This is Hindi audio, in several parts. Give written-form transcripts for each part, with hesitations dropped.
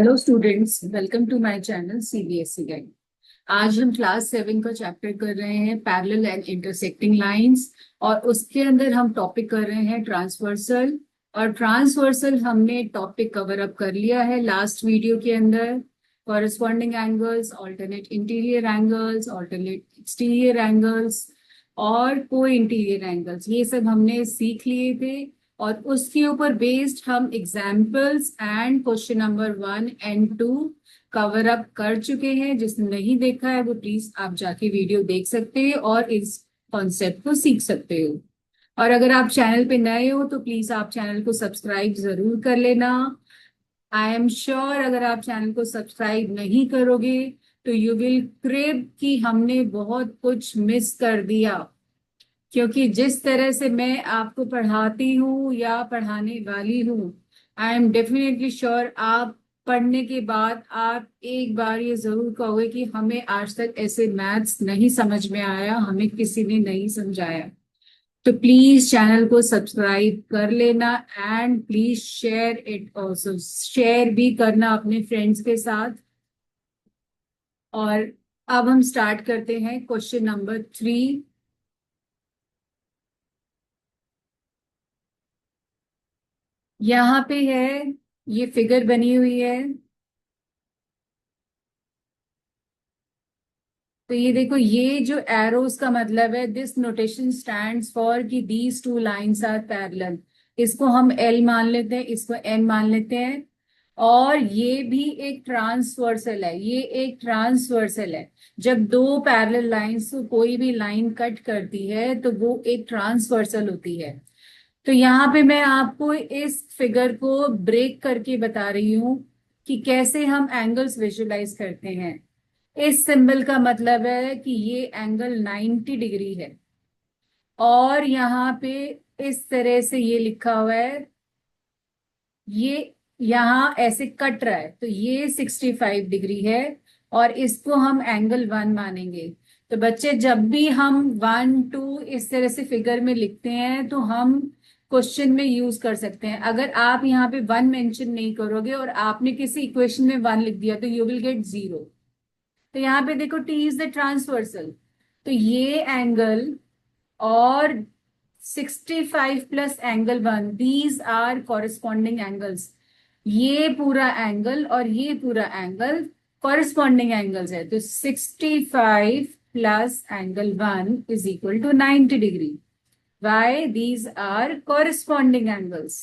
Hello students, welcome to my channel CBSE guide. आज हम क्लास 7 का चैप्टर कर रहे हैं पैरेलल एंड इंटरसेक्टिंग लाइंस। और उसके अंदर हम टॉपिक कर रहे हैं ट्रांसवर्सल। और ट्रांसवर्सल हमने टॉपिक कवर अप कर लिया है लास्ट वीडियो के अंदर। Corresponding angles, alternate interior angles, alternate exterior angles और को इंटीरियर एंगल्स, ये सब हमने सीख लिए थे। और उसके ऊपर बेस्ड हम examples and question number 1 and 2 cover up कर चुके हैं। जिसने नहीं देखा है वो प्लीज आप जाके वीडियो देख सकते हैं और इस कॉन्सेप्ट को सीख सकते हो। और अगर आप चैनल पे नए हो तो प्लीज आप चैनल को सब्सक्राइब जरूर कर लेना। आई एम श्योर अगर आप चैनल को सब्सक्राइब नहीं करोगे तो यू विल क्रेव कि हमने बहुत कुछ मिस कर दिया। क्योंकि जिस तरह से मैं आपको पढ़ाती हूँ या पढ़ाने वाली हूँ, आई एम डेफिनेटली श्योर आप पढ़ने के बाद आप एक बार ये जरूर कहोगे कि हमें आज तक ऐसे मैथ्स नहीं समझ में आया, हमें किसी ने नहीं समझाया। तो प्लीज चैनल को सब्सक्राइब कर लेना and please share it also, share भी करना अपने फ्रेंड्स के साथ। और अब हम स्टार्ट करते हैं क्वेश्चन नंबर 3। यहाँ पे है, ये फिगर बनी हुई है। तो ये देखो, ये जो एरोस का मतलब है, दिस नोटेशन स्टैंड्स फॉर कि these two lines are parallel. इसको हम एल मान लेते हैं, इसको एन मान लेते हैं। और ये भी एक ट्रांसवर्सल है, ये एक ट्रांसवर्सल है। जब दो पैरेलल लाइंस को कोई भी लाइन कट करती है तो वो एक ट्रांसवर्सल होती है। तो यहाँ पे मैं आपको इस फिगर को ब्रेक करके बता रही हूँ कि कैसे हम एंगल्स विजुलाइज करते हैं। इस सिंबल का मतलब है कि ये एंगल 90 डिग्री है। और यहाँ पे इस तरह से ये लिखा हुआ है, ये यहाँ ऐसे कट रहा है तो ये 65 डिग्री है। और इसको हम एंगल 1 मानेंगे। तो बच्चे, जब भी हम 1 2 इस तरह से फिगर में लिखते हैं तो हम क्वेश्चन में यूज कर सकते हैं। अगर आप यहाँ पे 1 मेंशन नहीं करोगे और आपने किसी इक्वेशन में 1 लिख दिया तो यू विल गेट 0। तो यहाँ पे देखो, टी इज द ट्रांसवर्सल। तो ये एंगल और 65 plus angle 1, these are corresponding angles. ये पूरा एंगल और ये पूरा एंगल कॉरेस्पॉन्डिंग एंगल्स है। तो 65 plus angle 1 is equal to 90 degree. Why? These are corresponding angles.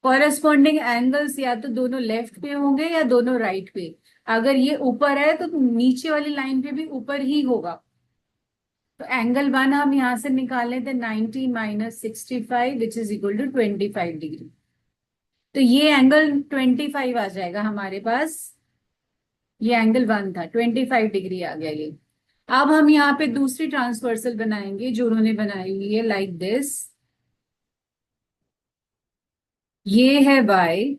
Corresponding angles या तो दोनों लेफ्ट पे होंगे या दोनों राइट पे। अगर ये ऊपर है तो नीचे वाली लाइन पे भी ऊपर ही होगा। तो एंगल 1 हम यहां से निकाल लेते, 90 minus 65 which is equal to 25 degree. तो ये एंगल 25 आ जाएगा हमारे पास। ये एंगल 1 था, 25 डिग्री आ गया ये। अब हम यहाँ पे दूसरी ट्रांसवर्सल बनाएंगे जो उन्होंने बनाई हुई है, लाइक दिस। ये है y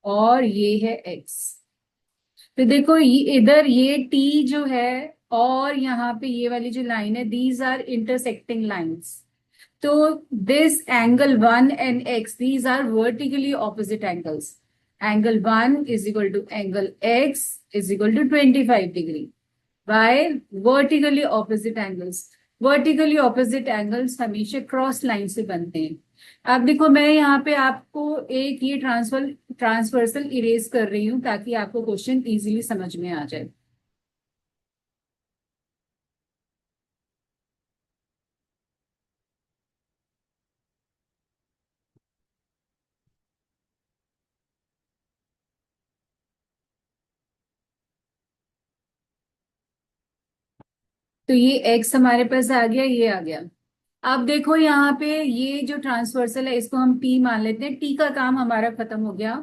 और ये है x। तो देखो, ये इधर ये t जो है और यहाँ पे ये वाली जो लाइन है, दीज आर इंटरसेक्टिंग लाइंस। तो this angle 1 and x, these are vertically opposite angles. Angle 1 is equal to angle x is equal to 25 degree by vertically opposite angles. Vertically opposite angles हमेशा क्रॉस लाइन से बनते हैं। अब देखो, मैं यहाँ पे आपको एक ये ट्रांसवर्सल इरेज कर रही हूँ ताकि आपको क्वेश्चन इजीली समझ में आ जाए। तो ये एक्स हमारे पास आ गया, ये आ गया। अब देखो यहाँ पे ये जो ट्रांसवर्सल है इसको हम P मान लेते हैं। T का काम हमारा खत्म हो गया।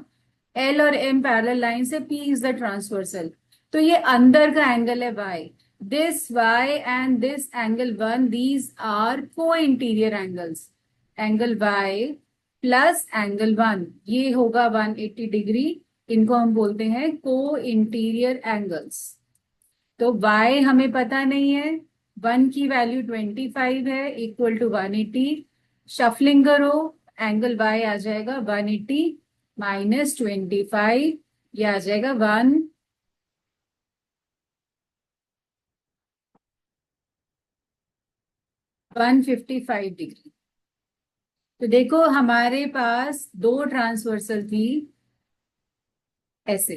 L और M पैरेलल लाइन से, P इज द ट्रांसवर्सल। तो ये अंदर का एंगल है Y। This Y and this angle 1, these are co-interior angles. Angle Y plus angle 1 ये होगा 180 डिग्री। इनको हम बोलते हैं को इंटीरियर एंगल्स। तो y हमें पता नहीं है, 1 की वैल्यू 25 है, इक्वल टू 180। शफलिंग करो, एंगल y आ जाएगा 180 माइनस 25, ये आ जाएगा 155 डिग्री। तो देखो हमारे पास दो ट्रांसवर्सल थी ऐसे,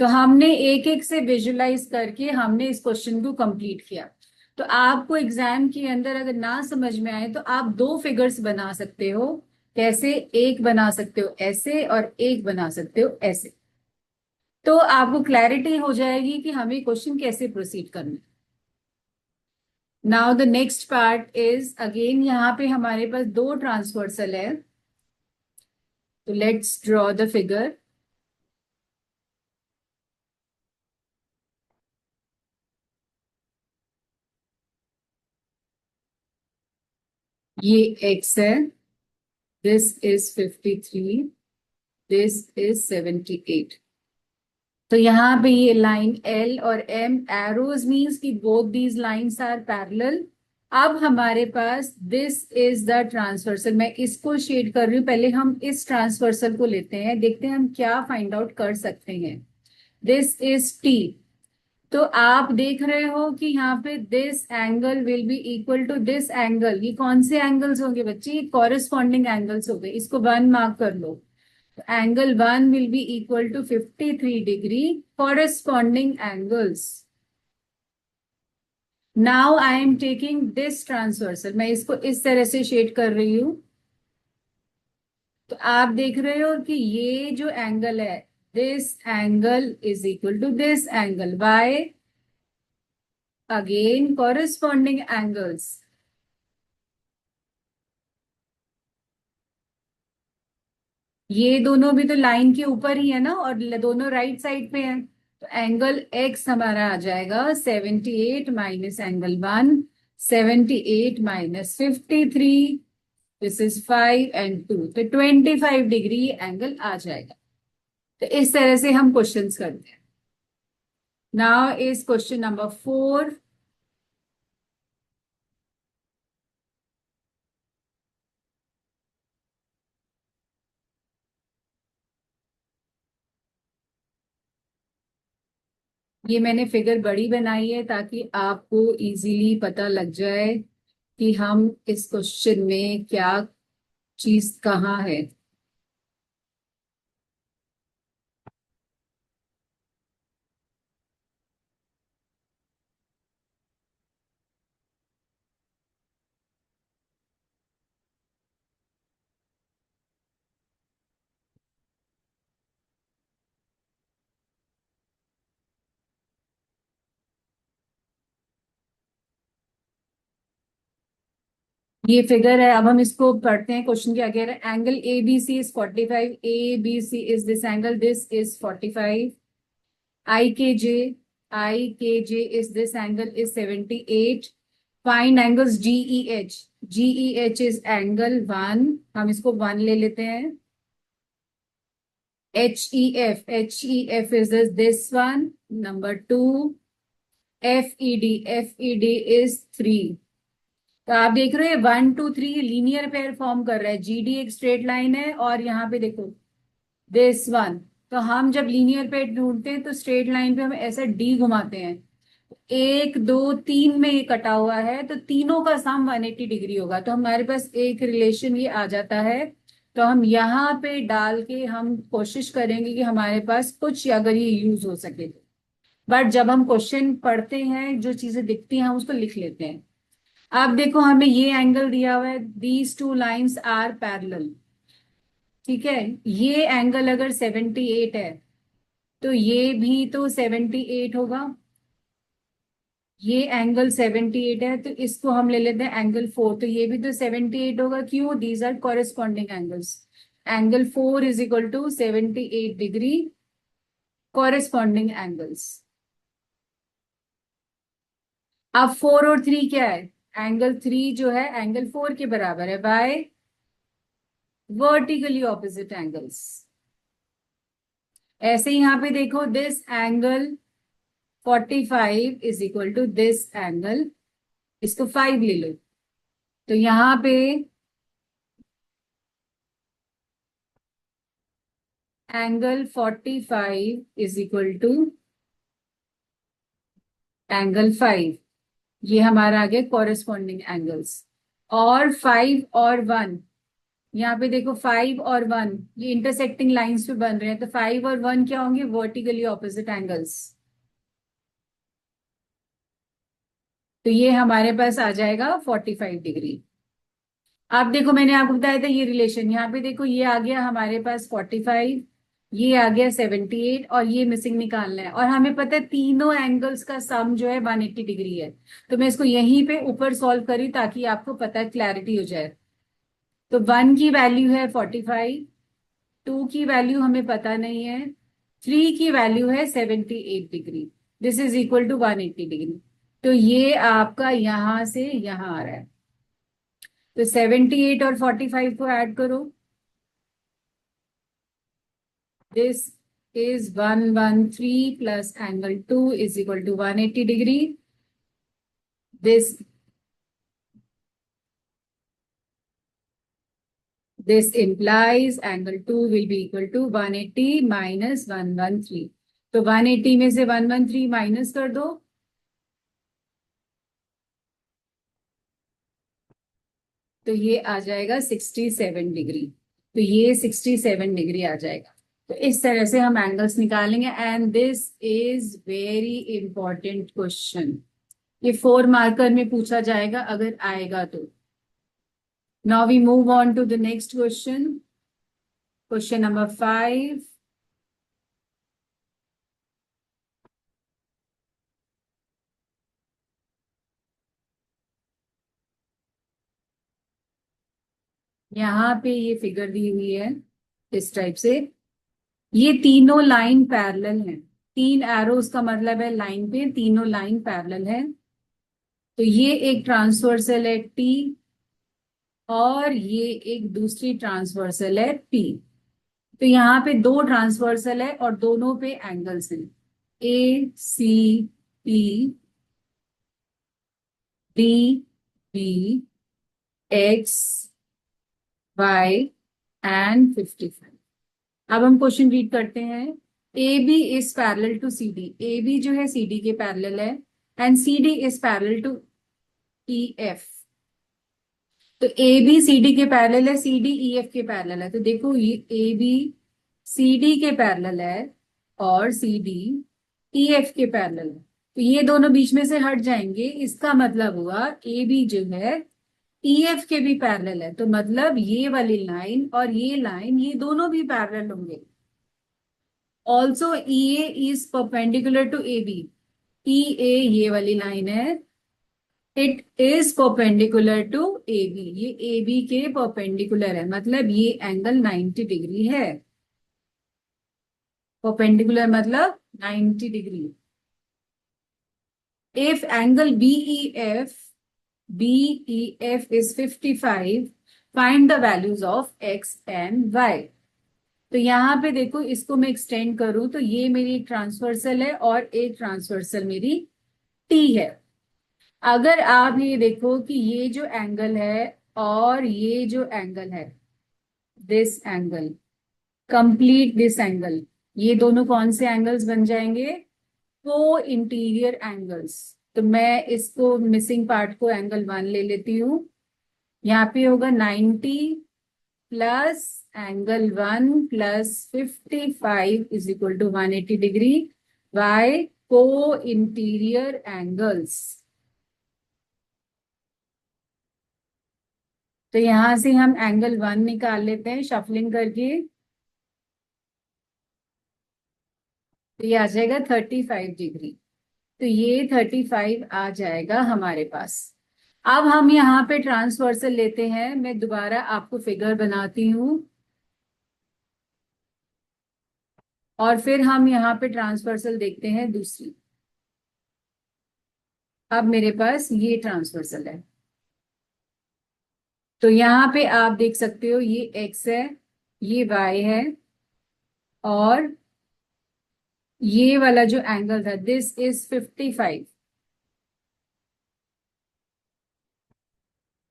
तो हमने एक एक से विजुलाइज करके हमने इस क्वेश्चन को कंप्लीट किया। तो आपको एग्जाम के अंदर अगर ना समझ में आए तो आप दो फिगर्स बना सकते हो। कैसे? एक बना सकते हो ऐसे और एक बना सकते हो ऐसे। तो आपको क्लैरिटी हो जाएगी कि हमें क्वेश्चन कैसे प्रोसीड करना है। Now the next part is again, यहाँ पे हमारे पास दो ट्रांसवर्सल है, तो लेट्स ड्रॉ द फिगर। ये x है, दिस इज 53, दिस इज 78। तो यहाँ पे ये लाइन L और M एरोज मीन्स कि both these lines are parallel. अब हमारे पास दिस इज द ट्रांसवर्सल, मैं इसको शेड कर रही हूँ। पहले हम इस ट्रांसवर्सल को लेते हैं, देखते हैं हम क्या फाइंड आउट कर सकते हैं। This is T। तो आप देख रहे हो कि यहाँ पे this angle will be equal to this angle. ये कौन से एंगल्स होंगे बच्चे? ये कॉरेस्पॉन्डिंग एंगल्स हो गए, इसको 1 मार्क कर लो। Angle 1 will be equal to 53 degree corresponding angles. Now I am taking this transversal, मैं इसको इस तरह से शेड कर रही हूं। तो आप देख रहे हो कि ये जो एंगल है, this angle is equal to this angle by again corresponding angles. ये दोनों भी तो लाइन के ऊपर ही है ना, और दोनों राइट साइड पे हैं। तो एंगल एक्स हमारा आ जाएगा 78 minus angle 1, 78 minus 53, this is 5 and 2, तो 25 डिग्री एंगल आ जाएगा। तो इस तरह से हम क्वेश्चंस करते हैं। Now is question number 4। ये मैंने फिगर बड़ी बनाई है ताकि आपको इजीली पता लग जाए कि हम इस क्वेश्चन में क्या चीज कहाँ है। ये फिगर है, अब हम इसको पढ़ते हैं। क्वेश्चन क्या कह रहा है? Angle A B C is 45, A B C is this angle, this is 45। I K J, I K J is this angle is 78। Find angles G E H, G E H is angle 1, हम इसको 1 ले लेते हैं। H E F, H E F is this one, number 2। F E D, F E D is 3। तो आप देख रहे हो 1 2 3 लीनियर पेयर फॉर्म कर रहा है। जीडी एक स्ट्रेट लाइन है और यहाँ पे देखो दिस वन। तो हम जब लीनियर पेयर ढूंढते हैं तो स्ट्रेट लाइन पे हम ऐसा डी घुमाते हैं। 1 2 3 में ये कटा हुआ है, तो तीनों का सम 180 डिग्री होगा। तो हमारे पास एक रिलेशन ये आ जाता है। तो हम यहाँ पे डाल के हम कोशिश करेंगे कि हमारे पास कुछ अगर ये यूज हो सके तो। बट जब हम क्वेश्चन पढ़ते हैं जो चीजें दिखती हैं हम उसको लिख लेते हैं। आप देखो हमें ये एंगल दिया हुआ है, these two lines are parallel. ठीक है, ये एंगल अगर 78 है तो ये भी तो 78 होगा। ये एंगल 78 है तो इसको हम ले लेते हैं एंगल 4, तो ये भी तो 78 होगा। क्यों? These are corresponding angles. Angle 4 is equal to 78 degree corresponding angles. अब 4 और 3 क्या है? एंगल 3 जो है एंगल 4 के बराबर है बाय वर्टिकली ऑपोजिट एंगल्स। ऐसे ही यहाँ पे देखो, this angle 45 is equal to this angle, इसको 5 ले लो। तो यहाँ पे angle 45 is equal to angle 5। ये हमारा आ गया कॉरेस्पॉन्डिंग एंगल्स। और 5 और 1, यहाँ पे देखो 5 और 1 ये इंटरसेक्टिंग लाइंस पे बन रहे हैं, तो 5 और 1 क्या होंगे, वर्टिकली ऑपोजिट एंगल्स। तो ये हमारे पास आ जाएगा 45 डिग्री। आप देखो मैंने आपको बताया था ये रिलेशन, यहाँ पे देखो ये आ गया हमारे पास 45, ये आ गया 78, और ये मिसिंग निकालना है। और हमें पता है तीनों एंगल्स का सम जो है 180 डिग्री है। तो मैं इसको यहीं पे ऊपर सॉल्व करी ताकि आपको पता है, क्लैरिटी हो जाए। तो 1 की वैल्यू है 45, 2 की वैल्यू हमें पता नहीं है, 3 की वैल्यू है 78 degree. This is equal to 180 degree. तो ये आपका यहां से यहां आ रहा है। तो 78 और 45 को ऐड करो। This is 113 plus angle 2 is equal to 180 degree. This implies angle 2 will be equal to 180 minus 113। तो 180 में से 113 माइनस कर दो, तो ये आ जाएगा 67 डिग्री। तो ये 67 डिग्री आ जाएगा। तो इस तरह से हम एंगल्स निकालेंगे, and this is very important question. ये 4 मार्कर में पूछा जाएगा अगर आएगा तो। Now we move on to the next question, question number 5। यहाँ पे ये फिगर दी हुई है इस टाइप से। ये तीनों लाइन पैरेलल हैं, 3 एरोज का मतलब है लाइन पे तीनों लाइन पैरेलल है। तो ये एक ट्रांसवर्सल है टी, और ये एक दूसरी ट्रांसवर्सल है पी। तो यहाँ पे दो ट्रांसवर्सल है और दोनों पे एंगल्स हैं, A C P, D B, X Y and 55। अब हम क्वेश्चन रीड करते हैं। A B is parallel to C D, A B जो है सी डी के पैरेलल है, and C D is parallel to E F. तो ए बी सी डी के पैरेलल है, सी डी ई एफ के पैरेलल है। तो देखो ये ए बी सी डी के पैरेलल है और सी डी ई एफ के पैरेलल है। तो ये दोनों बीच में से हट जाएंगे, इसका मतलब हुआ ए बी जो है ई एफ के भी पैरेलल है। तो मतलब ये वाली लाइन और ये लाइन ये दोनों भी पैरेलल होंगे। Also E A is perpendicular to A B, E A ये वाली लाइन है, it is perpendicular to A B, ये ए बी के परपेंडिकुलर है, मतलब ये एंगल 90 डिग्री है। परपेंडिकुलर मतलब 90 degree. If angle B E F is 55, find the values of x and y. तो यहाँ पे देखो इसको मैं एक्सटेंड करूं तो ये मेरी एक ट्रांसवर्सल है और एक ट्रांसवर्सल मेरी टी है। अगर आप ये देखो कि ये जो एंगल है और ये जो एंगल है, this angle complete this angle, ये दोनों कौन से एंगल्स बन जाएंगे, को इंटीरियर एंगल्स। तो मैं इसको मिसिंग पार्ट को एंगल 1 ले लेती हूँ। यहाँ पे होगा 90 plus angle 1 plus 55 is equal to 180 degree by co-interior angles. तो यहां से हम एंगल 1 निकाल लेते हैं शफलिंग करके। तो ये आ जाएगा 35 डिग्री। तो ये 35 आ जाएगा हमारे पास। अब हम यहाँ पे ट्रांसवर्सल लेते हैं, मैं दोबारा आपको फिगर बनाती हूँ, और फिर हम यहाँ पे ट्रांसवर्सल देखते हैं दूसरी। अब मेरे पास ये ट्रांसवर्सल है। तो यहाँ पे आप देख सकते हो ये एक्स है, ये वाई है, और ये वाला जो एंगल था दिस इज 55।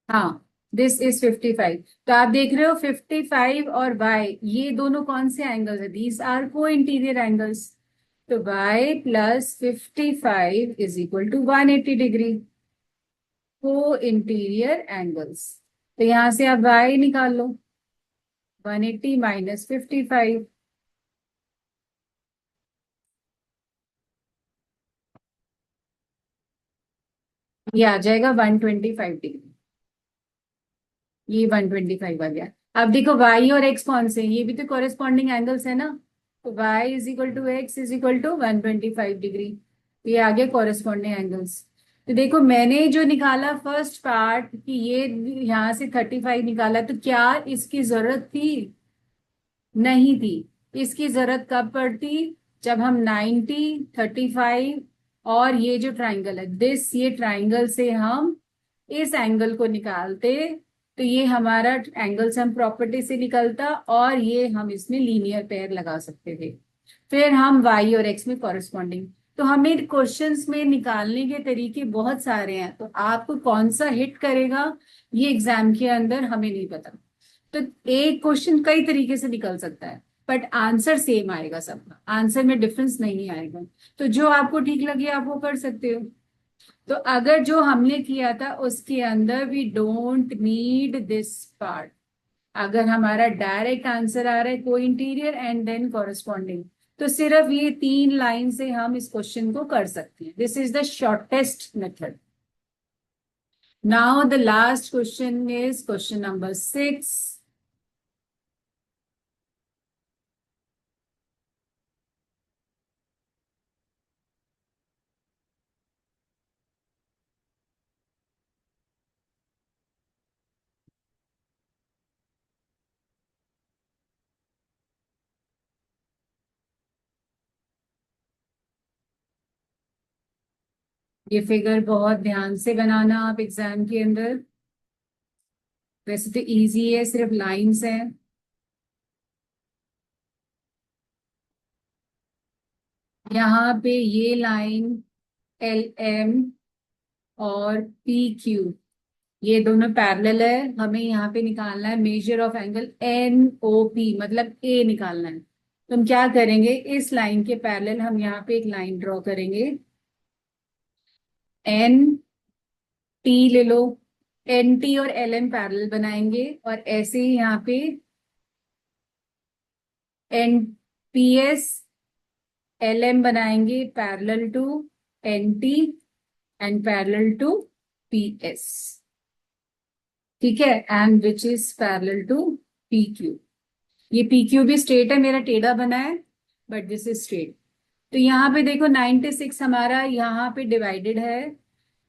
हाँ, दिस इज 55। तो आप देख रहे हो 55 और वाई ये दोनों कौन से एंगल्स है, these are co-interior angles. तो y plus 55 is equal to 180 degree, co-interior angles. तो यहां से आप y निकाल लो, 180 माइनस 55, ये आ जाएगा 125 डिग्री। ये 125 आ गया। अब देखो y और x कौन से हैं, ये भी तो कॉरेस्पॉन्डिंग एंगल्स है ना। तो y is equal to x is equal to 125 degree. ये आ गया कॉरेस्पॉन्डिंग एंगल्स। तो देखो मैंने जो निकाला फर्स्ट पार्ट कि ये यहाँ से 35 निकाला, तो क्या इसकी जरूरत थी? नहीं थी। इसकी जरूरत कब पड़ती? जब हम 90, 35 और ये जो ट्राइंगल है दिस, ये ट्राइंगल से हम इस एंगल को निकालते, तो ये हमारा एंगल सम प्रॉपर्टी से निकलता और ये हम इसमें लीनियर पेयर लगा सकते थे। फिर हम y और x में कॉरेस्पॉन्डिंग। तो हमें क्वेश्चंस में निकालने के तरीके बहुत सारे हैं, तो आपको कौन सा हिट करेगा ये एग्जाम के अंदर हमें नहीं पता। तो एक क्वेश्चन कई तरीके से निकल सकता है, बट आंसर सेम आएगा, सबका आंसर में डिफरेंस नहीं आएगा। तो जो आपको ठीक लगे आप वो कर सकते हो। तो अगर जो हमने किया था उसके अंदर we don't need this part, अगर हमारा डायरेक्ट आंसर आ रहा है को इंटीरियर एंड देन कॉरेस्पॉन्डिंग, तो सिर्फ ये 3 लाइन से हम इस क्वेश्चन को कर सकते हैं। This is the shortest method. Now the last question is question number 6। ये फिगर बहुत ध्यान से बनाना आप एग्जाम के अंदर, वैसे तो इजी है, सिर्फ लाइंस हैं। यहाँ पे ये लाइन एल एम और पी क्यू ये दोनों पैरेलल है। हमें यहाँ पे निकालना है measure of angle N O P, मतलब ए निकालना है। तो हम क्या करेंगे, इस लाइन के पैरेलल हम यहाँ पे एक लाइन ड्रॉ करेंगे, एन टी ले लो। एन टी और एल एम पैरेलल बनाएंगे और ऐसे ही यहाँ पे N P S L M बनाएंगे parallel to N T and parallel to P S. ठीक है, and which is parallel to P Q. ये पी क्यू भी स्ट्रेट है, मेरा टेढ़ा बना है बट दिस इज स्ट्रेट। तो यहाँ पे देखो 96 हमारा यहाँ पे डिवाइडेड है,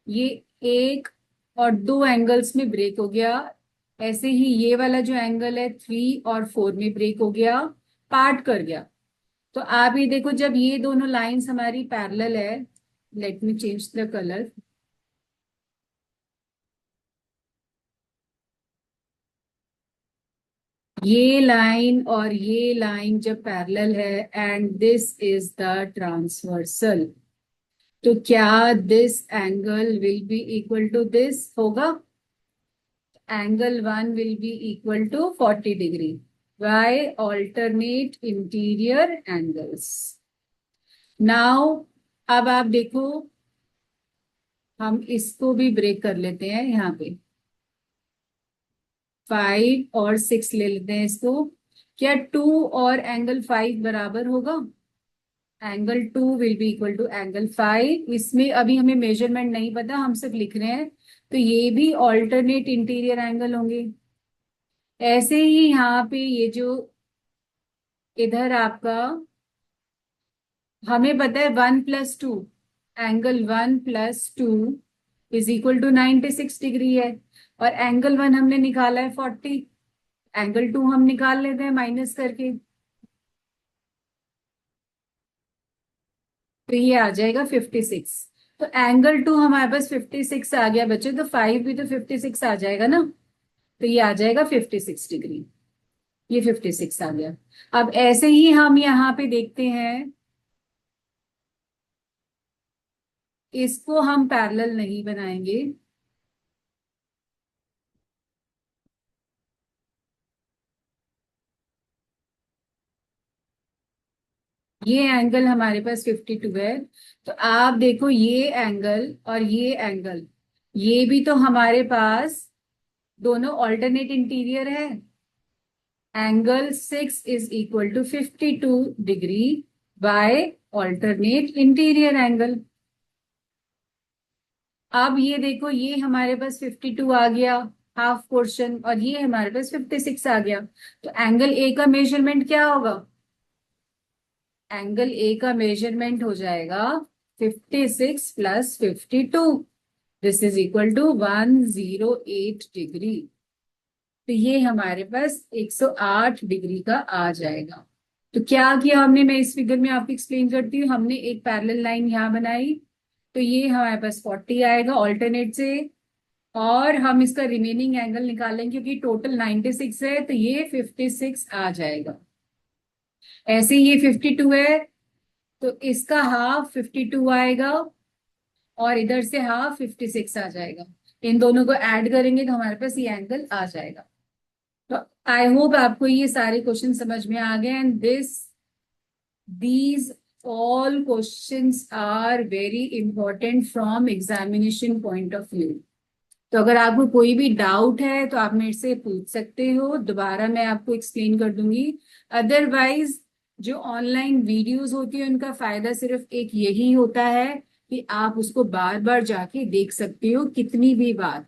ये एक और दो एंगल्स में ब्रेक हो गया। ऐसे ही ये वाला जो एंगल है 3 और 4 में ब्रेक हो गया, पार्ट कर गया। तो आप ये देखो जब ये दोनों लाइंस हमारी पैरेलल है, let me change the colour. ये लाइन और ये लाइन जब पैरेलल है and this is the transversal, तो क्या this angle will be equal to this होगा? Angle 1 will be equal to 40 degree by alternate interior angles. Now अब आप देखो, हम इसको भी ब्रेक कर लेते हैं, यहाँ पे 5 और 6 ले लेते हैं इसको। क्या 2 और एंगल 5 बराबर होगा? Angle 2 will be equal to angle 5। इसमें अभी हमें मेजरमेंट नहीं पता, हम सिर्फ लिख रहे हैं, तो ये भी ऑल्टरनेट इंटीरियर एंगल होंगे। ऐसे ही यहाँ पे ये जो इधर आपका, हमें पता है 1 + 2, angle 1 + 2 is equal to 96 degree है, और एंगल 1 हमने निकाला है 40, एंगल 2 हम निकाल लेते हैं माइनस करके, तो ये आ जाएगा 56। तो एंगल 2 हमारे पास 56 आ गया बच्चे, तो 5 भी तो 56 आ जाएगा ना। तो ये आ जाएगा 56 डिग्री, ये 56 आ गया। अब ऐसे ही हम यहाँ पे देखते हैं, इसको हम पैरेलल नहीं बनाएंगे, ये एंगल हमारे पास 52 है। तो आप देखो ये एंगल और ये एंगल, ये भी तो हमारे पास दोनों ऑल्टरनेट इंटीरियर है। Angle 6 is equal to 52 degree by alternate interior angle. अब ये देखो, ये हमारे पास 52 आ गया हाफ पोर्शन, और ये हमारे पास 56 आ गया। तो एंगल ए का मेजरमेंट क्या होगा? एंगल ए का मेजरमेंट हो जाएगा 56 प्लस 52। This is equal to 108 degree. तो ये हमारे पास 108 डिग्री का आ जाएगा। तो क्या किया हमने, मैं इस फिगर में आपको एक्सप्लेन करती हूँ। हमने एक पैरेलल लाइन यहाँ बनाई, तो ये हमारे पास 40 आएगा ऑल्टरनेट से, और हम इसका रिमेनिंग एंगल निकालेंगे क्योंकि टोटल 96 है, तो ये 56 आ जाएगा। ऐसे ये 52 है, तो इसका हाफ 52 आएगा, और इधर से हाफ 56 आ जाएगा। इन दोनों को ऐड करेंगे तो हमारे पास ये एंगल आ जाएगा। तो आई होप आपको ये सारे क्वेश्चन समझ में आ गए, and these all questions are very important from examination point of view. तो अगर आपको कोई भी डाउट है तो आप मेरे से पूछ सकते हो, दोबारा मैं आपको एक्सप्लेन कर दूंगी। अदरवाइज जो ऑनलाइन वीडियोस होती है उनका फायदा सिर्फ एक यही होता है कि आप उसको बार बार जाके देख सकते हो, कितनी भी बार।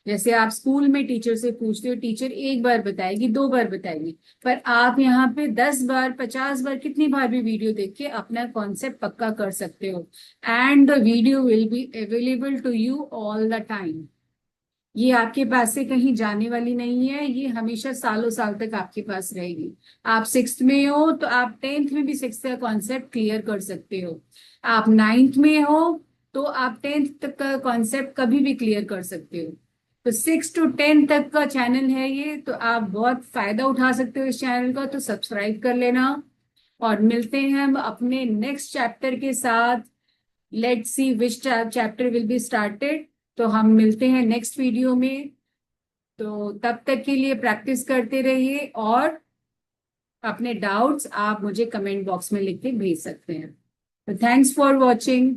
जैसे आप स्कूल में टीचर से पूछते हो, टीचर एक बार बताएगी, दो बार बताएगी, पर आप यहाँ पे 10 बार 50 बार कितनी बार भी वीडियो देख के अपना कॉन्सेप्ट पक्का कर सकते हो। And the video will be available to you all the time. ये आपके पास से कहीं जाने वाली नहीं है, ये हमेशा सालों साल तक आपके पास रहेगी। आप 6th में हो तो आप 10th में भी 6th का कॉन्सेप्ट क्लियर कर सकते हो। आप 9th में हो तो आप 10th तक का कॉन्सेप्ट कभी भी क्लियर कर सकते हो। तो 6 to 10 तक का चैनल है ये, तो आप बहुत फायदा उठा सकते हो इस चैनल का, तो सब्सक्राइब कर लेना। और मिलते हैं हम अपने नेक्स्ट चैप्टर के साथ। Let's see which chapter will be started. तो हम मिलते हैं नेक्स्ट वीडियो में। तो तब तक के लिए प्रैक्टिस करते रहिए, और अपने डाउट्स आप मुझे कमेंट बॉक्स में लिख के भेज सकते हैं। तो थैंक्स फॉर वॉचिंग।